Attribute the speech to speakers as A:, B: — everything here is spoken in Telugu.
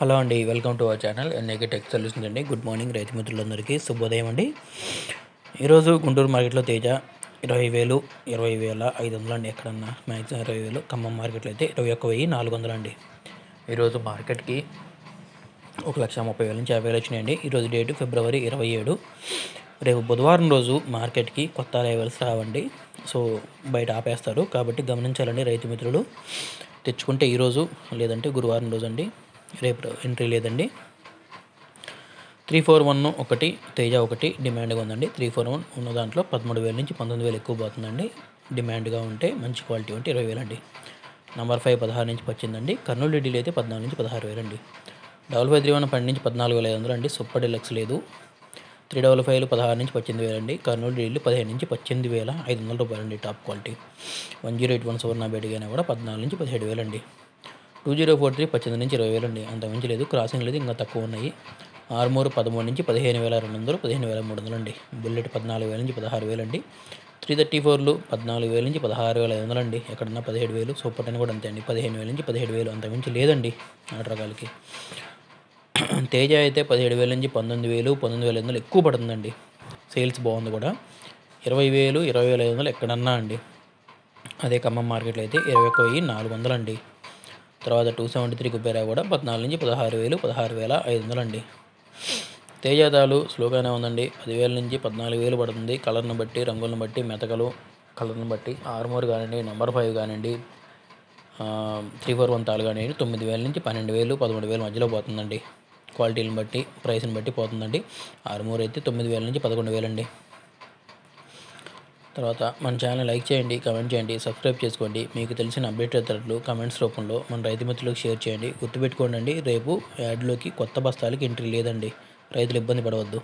A: హలో అండి, welcome to our channel NAK tech solutions అండి. గుడ్ మార్నింగ్ రైతు మిత్రులందరికీ శుభోదయం అండి. ఈరోజు గుంటూరు మార్కెట్లో తేజ 20,000, 20,500 అండి. ఎక్కడన్నా మ్యాక్సిమం 20,000. ఖమ్మం మార్కెట్లో అయితే 21,400 అండి. ఈరోజు మార్కెట్కి 1,30,000 నుంచి 50,000 వచ్చినాయండి. ఈరోజు డేటు ఫిబ్రవరి 27. రేపు బుధవారం రోజు మార్కెట్కి కొత్త అరైవల్స్ రావండి. సో బయట ఆపేస్తారు కాబట్టి గమనించాలండి రైతు మిత్రులు. తెచ్చుకుంటే ఈరోజు లేదంటే గురువారం రోజు అండి. రేపు ఎంట్రీ లేదండి. 341 ఒకటి తేజ ఒకటి డిమాండ్గా ఉందండి. 341 ఉన్న దాంట్లో 13,000 నుంచి 19,000 ఎక్కువ పోతుందండి. డిమాండ్గా ఉంటే మంచి క్వాలిటీ ఉంటే 20,000 అండి. నెంబర్ 5 16 నుంచి వచ్చిందండి. కర్నూలు డీల్ అయితే 14 నుంచి 16,000 అండి. 5531 12 నుంచి 14,500 అండి. సూపర్ డీలక్స్ లేదు. 355 16 నుంచి 18,000 అండి. కర్నూలు డీల్ 15 నుంచి 18,500 రూపాయలు అండి. Top quality. 1081 సువర్ణ బేటికైనా కూడా 14 నుంచి 17,000 అండి. 2043 18 నుంచి 20,000 అండి. అంత మించి లేదు. క్రాసింగ్ లేదు, ఇంకా తక్కువ ఉన్నాయి. ఆర్మూర్ 13 నుంచి 15,200, 15,300 అండి. బుల్లెట్ 14,000 నుంచి 16,000 అండి. 334లు 14,000 నుంచి 16,500 అండి. ఎక్కడన్నా 17,000. సూపర్ 10 కూడా అంతే అండి. 15,000 నుంచి 17,000, అంత మించి లేదండి ఆర్డర్ రకాలకి. తేజ అయితే 17,000 నుంచి 19,000, 19,500 ఎక్కువ పడుతుందండి. సేల్స్ బాగుంది కూడా. 20,000, 20,500 ఎక్కడన్నా అండి. అదే ఖమ్మం మార్కెట్లో అయితే 21,400 అండి. తర్వాత 273 కుబేరా కూడా 14 నుంచి 16,000, 16,500 అండి. తేజాదాలు స్లోగానే ఉందండి. 10,000 నుంచి 14,000 పడుతుంది. కలర్ని బట్టి, రంగులను బట్టి, మెతకలు కలర్ని బట్టి. ఆర్మూర్ కానివ్వండి, నెంబర్ 5 కానివ్వండి, 341 తాలు కానివ్వండి, 9,000 నుంచి 12,000, 13,000 మధ్యలో పోతుందండి. క్వాలిటీని బట్టి, ప్రైస్ని బట్టి పోతుందండి. ఆర్మూర్ అయితే 9,000 నుంచి 11,000 అండి. తర్వాత మన ఛానల్ లైక్ చేయండి, కమెంట్ చేయండి, సబ్స్క్రైబ్ చేసుకోండి. మీకు తెలిసిన అప్డేట్ ధరలు కమెంట్స్ రూపంలో మన రైతు మిత్రులకు షేర్ చేయండి. గుర్తుపెట్టుకోండి, రేపు యాడ్లోకి కొత్త బస్తాలకి ఎంట్రీ లేదండి. రైతులు ఇబ్బంది పడవద్దు.